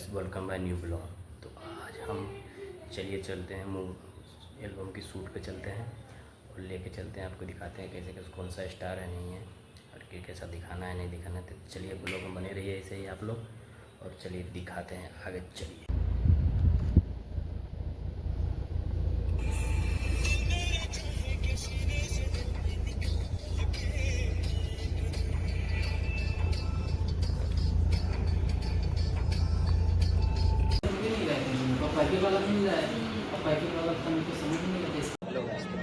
Welcome my new blog. तो आज हम चलिए चलते हैं मूव एल्बम की शूट पे चलते हैं और लेके चलते हैं, आपको दिखाते हैं कैसे कैसे कौन सा स्टार है नहीं है और कैसा दिखाना है नहीं दिखाना है। तो चलिए ब्लॉग में बने रहिए ऐसे ही आप लोग, और चलिए दिखाते हैं आगे। चलिए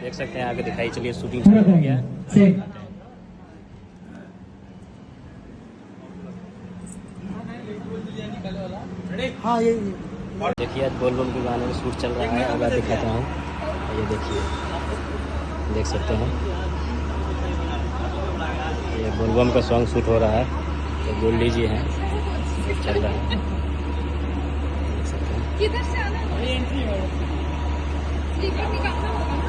देख सकते हैं आगे दिखाई। चलिए शूटिंग शुरू हो गया। हाँ ये देखिए आज बोलबम के गाने में शूट चल रहा है। अगर दिखाता हूँ, ये देखिए, देख सकते हैं ये बोलबम का सॉन्ग शूट हो रहा है। तो गोल्डी जी हैं, चल रहा है, देख सकते हैं। किधर से आना है? स्पीकर निकालना होगा ना।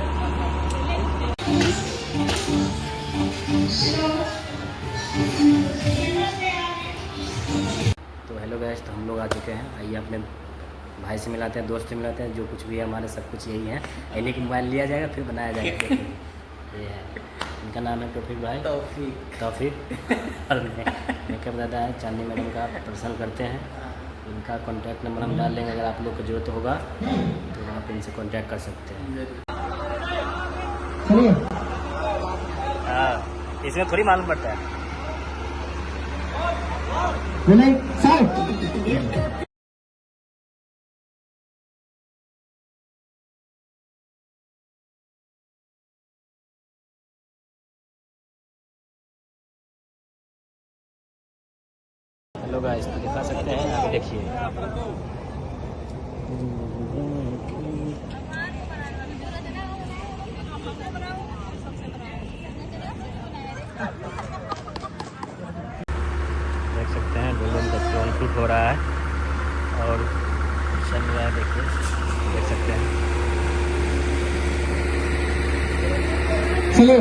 तो हेलो गाइस, तो हम लोग आ चुके हैं। आइए अपने भाई से मिलाते हैं, दोस्त से मिलाते हैं। जो कुछ भी है हमारे सब कुछ यही है। इन्हीं के मोबाइल लिया जाएगा फिर बनाया जाएगा। ये है, इनका नाम है तौफीक भाई। तौफीक और मेकअप दादा है चांदनी मैडम का पर्सनल करते हैं। इनका कॉन्टैक्ट नंबर हम डाल देंगे, अगर आप लोग को जरूरत होगा तो आप इनसे कॉन्टैक्ट कर सकते हैं। हाँ, इसमें थोड़ी मालूम पड़ता है। हेलो गाइस, तो दिखा सकते हैं, यहाँ पे देखिए। देख सकते हैं बोलबम का सॉन्ग शूट हो रहा है और चल रहा है। देखिए, देख सकते हैं। चलो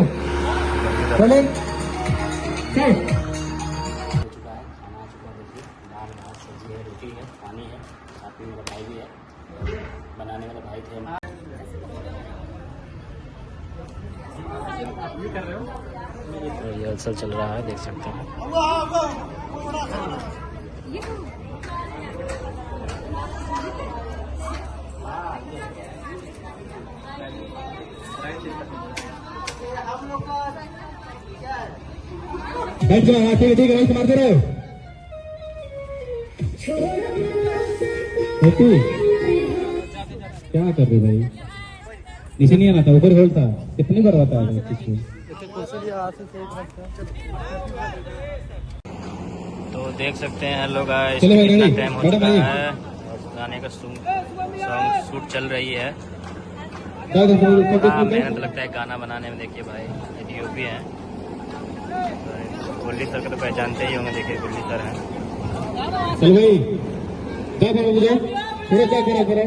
चलो सब्जी है, रोटी है, पानी है, साथ में मेरा भाई भी है, बनाने वाले भाई थे। तो रिहर्सल चल रहा है, देख सकते हैं। बैठ जाओ, ठीक है भाई, मारते रहो। क्या कर रहे भाई? नीचे नहीं आना था, ऊपर होल था। कितनी बार बताया था? तो देख सकते हैं लोग, चलो भाई, कितना रेडी? टाइम हो चुका है और गाने का सॉन्ग शूट चल रही है। हाँ, मेहनत लगता है गाना बनाने में। देखिए भाई, ये डीओपी है। गोल्डी सर को तो पहचानते ही होंगे। देखिए गोल्डी सर हैं। चल भाई, क्या करो मुझे? थोड़ा क्या करो